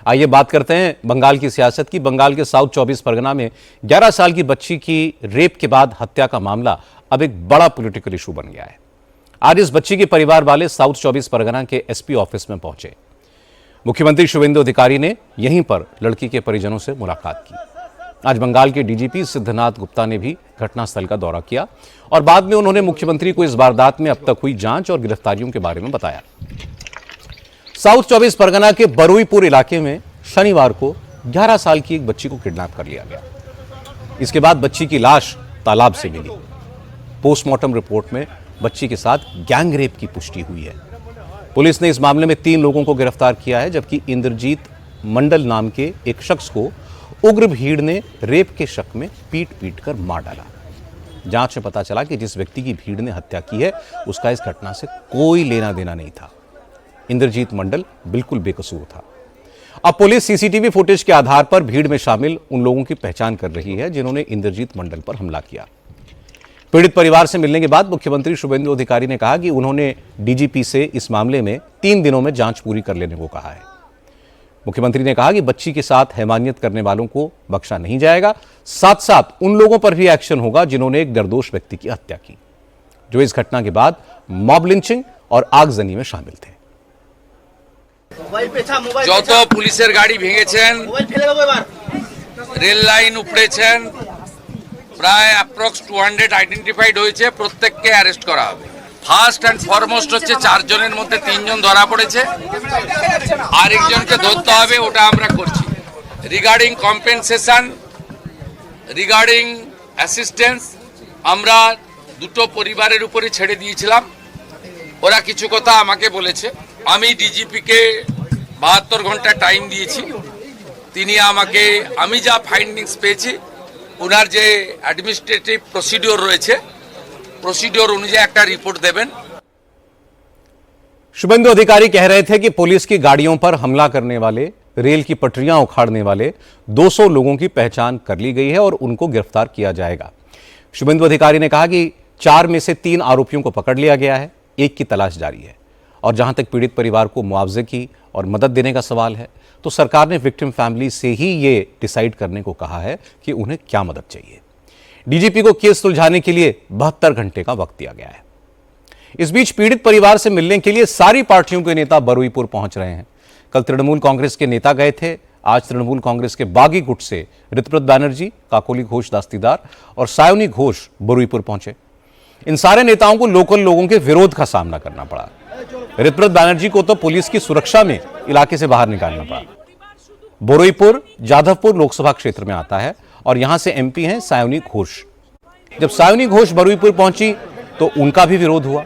आइए बात करते हैं बंगाल की सियासत की। बंगाल के साउथ 24 परगना में 11 साल की बच्ची की रेप के बाद हत्या का मामला अब एक बड़ा पॉलिटिकल इशू बन गया है। आज इस बच्ची के परिवार वाले साउथ 24 परगना के एसपी ऑफिस में पहुंचे। मुख्यमंत्री शुभेंदु अधिकारी ने यहीं पर लड़की के परिजनों से मुलाकात की। आज बंगाल के डीजीपी सिद्धनाथ गुप्ता ने भी घटनास्थल का दौरा किया और बाद में उन्होंने मुख्यमंत्री को इस वारदात में अब तक हुई जांच और गिरफ्तारियों के बारे में बताया। साउथ 24 परगना के बरुईपुर इलाके में शनिवार को 11 साल की एक बच्ची को किडनैप कर लिया गया। इसके बाद बच्ची की लाश तालाब से मिली। पोस्टमार्टम रिपोर्ट में बच्ची के साथ गैंग रेप की पुष्टि हुई है। पुलिस ने इस मामले में 3 लोगों को गिरफ्तार किया है, जबकि इंद्रजीत मंडल नाम के एक शख्स को उग्र भीड़ ने रेप के शक में पीट कर मार डाला। जांच में पता चला कि जिस व्यक्ति की भीड़ ने हत्या की है उसका इस घटना से कोई लेना देना नहीं था। इंद्रजीत मंडल बिल्कुल बेकसूर था। अब पुलिस सीसीटीवी फुटेज के आधार पर भीड़ में शामिल उन लोगों की पहचान कर रही है जिन्होंने इंद्रजीत मंडल पर हमला किया। पीड़ित परिवार से मिलने के बाद मुख्यमंत्री शुभेंदु अधिकारी ने कहा कि उन्होंने डीजीपी से इस मामले में 3 दिनों में जांच पूरी कर लेने को कहा है। मुख्यमंत्री ने कहा कि बच्ची के साथ हैवानियत करने वालों को बख्शा नहीं जाएगा, साथ साथ उन लोगों पर भी एक्शन होगा जिन्होंने एक निर्दोष व्यक्ति की हत्या की, जो इस घटना के बाद मॉब लिंचिंग और आगजनी में शामिल थे। যত পুলিশের গাড়ি ভেঙেছেন, রেল লাইন উপড়েছেন, প্রায় অ্যাপ্রক্স 200 আইডেন্টিফাইড হয়েছে, প্রত্যেককে অ্যারেস্ট করা হবে। ফার্স্ট অ্যান্ড ফরমোস্ট হচ্ছে 4 জনের মধ্যে 3 জন ধরা পড়েছে, আরেকজনকে ধরতে হবে, ওটা আমরা করছি। রিগার্ডিং কম্পেনসেশন, রিগার্ডিং অ্যাসিস্ট্যান্স আমরা দুটো পরিবারের উপরে ছেড়ে দিয়েছিলাম। ওরা কিছু কথা আমাকে বলেছে। আমি ডিজিপিকে 72 ঘন্টা টাইম দিয়েছি। তিনি আমাকে আমি যা ফাইন্ডিংস পেয়েছি ওনার যে অ্যাডমিনিস্ট্রেটিভ প্রসিডিওর রয়েছে प्रोसीड्योर अनुযায়ী একটা रिपोर्ट देवें। शुभेंदु अधिकारी कह रहे थे कि पुलिस की गाड़ियों पर हमला करने वाले, रेल की पटरियां उखाड़ने वाले 200 लोगों की पहचान कर ली गई है और उनको गिरफ्तार किया जाएगा। शुभेंदु अधिकारी ने कहा कि 4 में से 3 आरोपियों को पकड़ लिया गया है, 1 की तलाश जारी है। और जहां तक पीड़ित परिवार को मुआवजे की और मदद देने का सवाल है तो सरकार ने विक्टिम फैमिली से ही ये डिसाइड करने को कहा है कि उन्हें क्या मदद चाहिए। डीजीपी को केस सुलझाने के लिए 72 घंटे का वक्त दिया गया है। इस बीच पीड़ित परिवार से मिलने के लिए सारी पार्टियों के नेता बरुईपुर पहुंच रहे हैं। कल तृणमूल कांग्रेस के नेता गए थे। आज तृणमूल कांग्रेस के बागी गुट से ऋतुव्रत बैनर्जी, काकोली घोष दास्तीदार और सायोनी घोष बरुईपुर पहुंचे। इन सारे नेताओं को लोकल लोगों के विरोध का सामना करना पड़ा। ऋतुव्रत बैनर्जी को तो पुलिस की सुरक्षा में इलाके से बाहर निकालना पड़ा। बरुईपुर जाधवपुर लोकसभा क्षेत्र में आता है और यहां से एमपी हैं सायोनी घोष। जब सायोनी घोष बरुईपुर पहुंची तो उनका भी विरोध हुआ।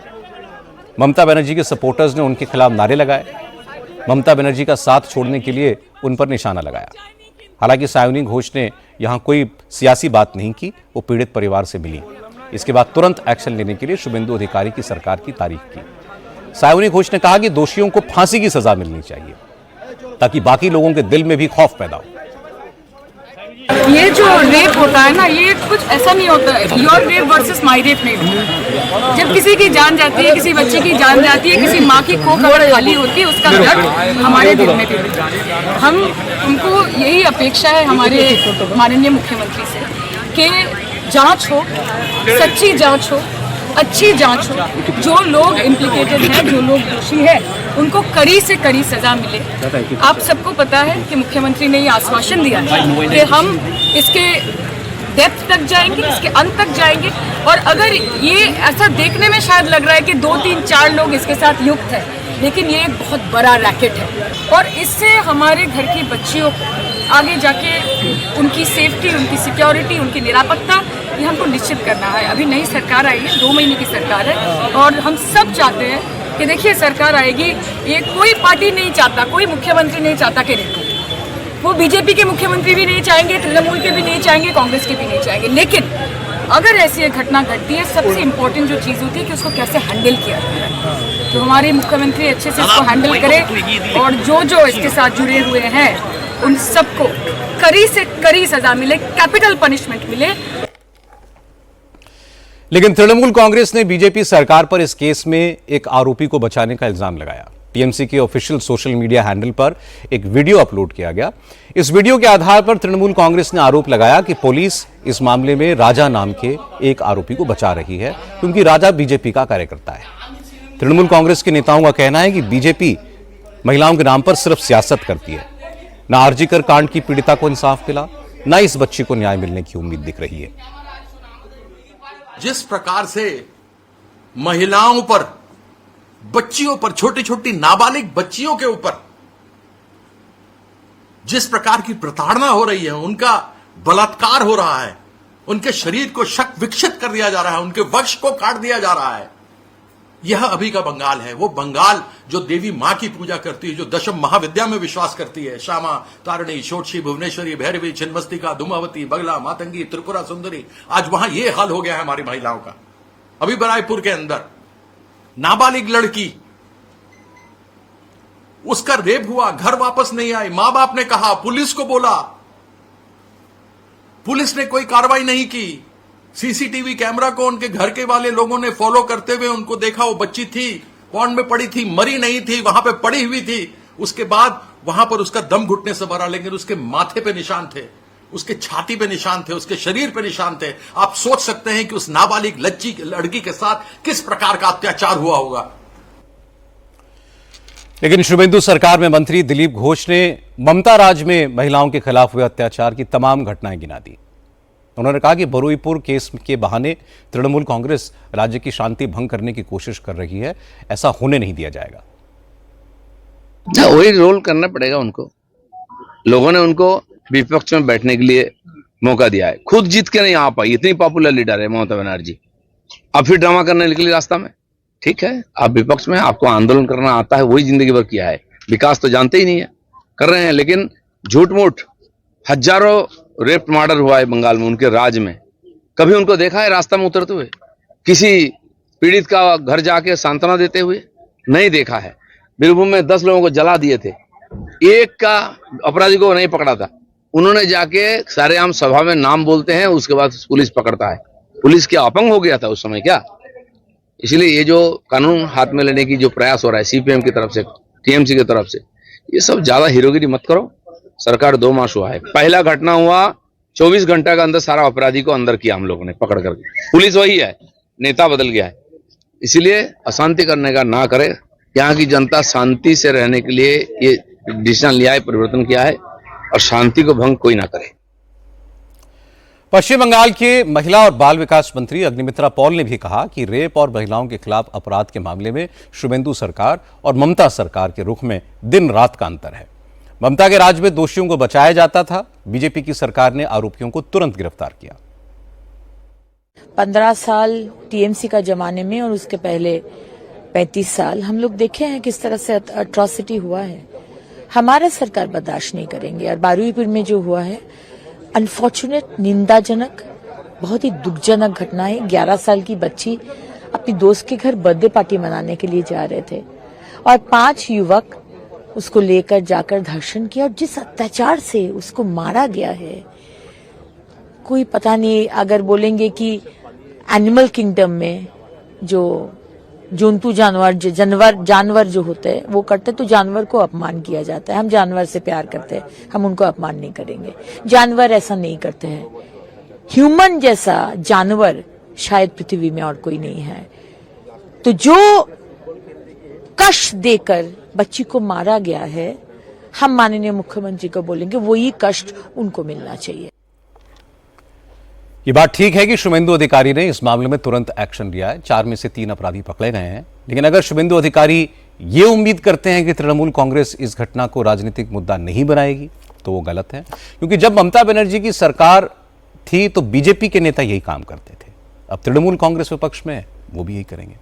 ममता बनर्जी के सपोर्टर्स ने उनके खिलाफ नारे लगाए, ममता बनर्जी का साथ छोड़ने के लिए उन पर निशाना लगाया। हालांकि सायोनी घोष ने यहां कोई सियासी बात नहीं की, वो पीड़ित परिवार से मिली। इसके बाद तुरंत एक्शन लेने के लिए शुभेंदु अधिकारी की सरकार की तारीफ की। सायोनी घोष ने कहा कि दोषियों को फांसी की सजा मिलनी चाहिए ताकि बाकी लोगों के दिल में भी खौफ पैदा हो। ये जो रेप होता है ना, ये कुछ ऐसा नहीं होता है, your rape versus my rape नहीं होता। जब किसी की जान जाती है, किसी बच्चे की जान जाती है, किसी माँ की कोख अगर खाली होती है, उसका दर्द हमारे दिल में भी होता है। हम उनको यही अपेक्षा है हमारे माननीय मुख्यमंत्री से कि जांच हो, सच्ची जांच हो, अच्छी जांच हो, जो लोग इम्प्लिकेटेड हैं, जो लोग दोषी हैं, उनको कड़ी से कड़ी सजा मिले। आप सबको पता है कि मुख्यमंत्री ने ये आश्वासन दिया है कि हम इसके डेप्थ तक जाएंगे, इसके अंत तक जाएंगे। और अगर ये ऐसा देखने में शायद लग रहा है कि 2, 3, 4 लोग इसके साथ युक्त हैं, लेकिन ये एक बहुत बड़ा रैकेट है और इससे हमारे घर की बच्चियों को आगे जाके उनकी सेफ्टी, उनकी सिक्योरिटी, उनकी निरापत्ता, ये हमको निश्चित करना है। अभी नई सरकार आई है, 2 महीने की सरकार है और हम सब चाहते हैं कि देखिए सरकार आएगी, ये कोई पार्टी नहीं चाहता, कोई मुख्यमंत्री नहीं चाहता कि वो बीजेपी के मुख्यमंत्री भी नहीं चाहेंगे, तृणमूल के भी नहीं चाहेंगे, कांग्रेस के भी नहीं चाहेंगे। लेकिन अगर ऐसी एक घटना घटती है, सबसे इम्पोर्टेंट जो चीज़ होती है कि उसको कैसे हैंडल किया जाए। तो हमारे मुख्यमंत्री अच्छे से इसको हैंडल करें और जो इसके साथ जुड़े हुए हैं उन सबको कड़ी से कड़ी सजा मिले, कैपिटल पनिशमेंट मिले। लेकिन तृणमूल कांग्रेस ने बीजेपी सरकार पर इस केस में एक आरोपी को बचाने का इल्जाम लगाया। टीएमसी के ऑफिशियल सोशल मीडिया हैंडल पर एक वीडियो अपलोड किया गया। इस वीडियो के आधार पर तृणमूल कांग्रेस ने आरोप लगाया कि पुलिस इस मामले में राजा नाम के एक आरोपी को बचा रही है, क्योंकि राजा बीजेपी का कार्यकर्ता है। तृणमूल कांग्रेस के नेताओं का कहना है कि बीजेपी महिलाओं के नाम पर सिर्फ सियासत करती है। न आरजीकर कांड की पीड़िता को इंसाफ मिला, न इस बच्ची को न्याय मिलने की उम्मीद दिख रही है। जिस प्रकार से महिलाओं पर, बच्चियों पर, छोटी छोटी नाबालिग बच्चियों के ऊपर जिस प्रकार की प्रताड़ना हो रही है, उनका बलात्कार हो रहा है, उनके शरीर को शक विक्षित कर दिया जा रहा है, उनके वक्ष को काट दिया जा रहा है, यह अभी का बंगाल है। वो बंगाल जो देवी मां की पूजा करती है, जो दशम महाविद्या में विश्वास करती है, श्यामा, तारिणी, षोडशी, भुवनेश्वरी, भैरवी, छिन्नमस्तिका, धूमावती, बगला, मातंगी, त्रिपुरा सुंदरी, आज वहां ये हाल हो गया है हमारी महिलाओं का। अभी रायपुर के अंदर नाबालिग लड़की, उसका रेप हुआ, घर वापस नहीं आई, मां बाप ने कहा, पुलिस को बोला, पुलिस ने कोई कार्रवाई नहीं की। सीसीटीवी कैमरा को उनके घर के वाले लोगों ने फॉलो करते हुए उनको देखा, वो बच्ची थी, पॉन्ड में पड़ी थी, मरी नहीं थी, वहां पे पड़ी हुई थी। उसके बाद वहां पर उसका दम घुटने से भरा, लेकिन उसके माथे पे निशान थे, उसके छाती पे निशान थे, उसके शरीर पे निशान थे। आप सोच सकते हैं कि उस नाबालिग लड़की के साथ किस प्रकार का अत्याचार हुआ होगा। लेकिन शुभेंदु सरकार में मंत्री दिलीप घोष ने ममता राज में महिलाओं के खिलाफ हुए अत्याचार की तमाम घटनाएं गिना दी। उन्होंने कहा कि बरुईपुर केस के बहाने तृणमूल कांग्रेस राज्य की शांति भंग करने की कोशिश कर रही है, ऐसा होने नहीं दिया जाएगा। वही रोल करना पड़ेगा उनको। लोगों ने उनको विपक्ष में बैठने के लिए मौका दिया है, खुद जीत के नहीं आ पाई, इतनी पॉपुलर लीडर है ममता बनर्जी। अब फिर ड्रामा करने निकली रास्ता में। ठीक है, आप विपक्ष में, आपको आंदोलन करना आता है, वही जिंदगी भर किया है, विकास तो जानते ही नहीं है, कर रहे हैं। लेकिन झूठ मूठ हजारों रेप मर्डर हुआ है बंगाल में, उनके राज में। कभी उनको देखा है रास्ता में उतरते हुए, किसी पीड़ित का घर जाके सांत्वना देते हुए? नहीं देखा है। बीरभूम में 10 लोगों को जला दिए थे, एक का अपराधी को नहीं पकड़ा था। उन्होंने जाके सारेआम सभा में नाम बोलते हैं, उसके बाद पुलिस पकड़ता है। पुलिस क्या अपंग हो गया था उस समय क्या? इसलिए ये जो कानून हाथ में लेने की जो प्रयास हो रहा है सीपीएम की तरफ से, टीएमसी की तरफ से, ये सब ज्यादा हीरोगिरी मत करो। सरकार 2 मास हुआ है, पहला घटना हुआ 24 घंटा के अंदर सारा अपराधी को अंदर किया हम लोगों ने पकड़ करके। पुलिस वही है, नेता बदल गया है। इसलिए अशांति करने का ना करे। यहाँ की जनता शांति से रहने के लिए ये डिसीजन लिया है, परिवर्तन किया है, और शांति को भंग कोई ना करे। पश्चिम बंगाल के महिला और बाल विकास मंत्री अग्निमित्रा पॉल ने भी कहा कि रेप और महिलाओं के खिलाफ अपराध के मामले में शुभेंदु सरकार और ममता सरकार के रुख में दिन रात का अंतर है। ममता के राज में दोषियों को बचाया जाता था, बीजेपी की सरकार ने आरोपियों को तुरंत गिरफ्तार किया। 15 साल टीएमसी का जमाने में और उसके पहले 35 साल हम लोग देखे हैं किस तरह से अट्रॉसिटी हुआ है। हमारा सरकार बर्दाश्त नहीं करेंगे। और बारुईपुर में जो हुआ है अनफॉर्चुनेट, निंदाजनक, बहुत ही दुखजनक घटना है। 11 साल की बच्ची अपनी दोस्त के घर बर्थडे पार्टी मनाने के लिए जा रहे थे और 5 युवक उसको लेकर जाकर धर्षण किया, और जिस अत्याचार से उसको मारा गया है, कोई पता नहीं। अगर बोलेंगे कि एनिमल किंगडम में जो जंतु जानवर जो होते हैं वो करते, तो जानवर को अपमान किया जाता है। हम जानवर से प्यार करते हैं, हम उनको अपमान नहीं करेंगे। जानवर ऐसा नहीं करते हैं। ह्यूमन जैसा जानवर शायद पृथ्वी में और कोई नहीं है। तो जो कष्ट देकर बच्ची को मारा गया है, हम माननीय मुख्यमंत्री को बोलेंगे वही कष्ट उनको मिलना चाहिए। ये बात ठीक है कि शुभेंदु अधिकारी ने इस मामले में तुरंत एक्शन लिया है। 4 में से 3 अपराधी पकड़े गए हैं। लेकिन अगर शुभेंदु अधिकारी ये उम्मीद करते हैं कि तृणमूल कांग्रेस इस घटना को राजनीतिक मुद्दा नहीं बनाएगी, तो वो गलत है। क्योंकि जब ममता बनर्जी की सरकार थी तो बीजेपी के नेता यही काम करते थे। अब तृणमूल कांग्रेस विपक्ष में है, वो भी यही करेंगे।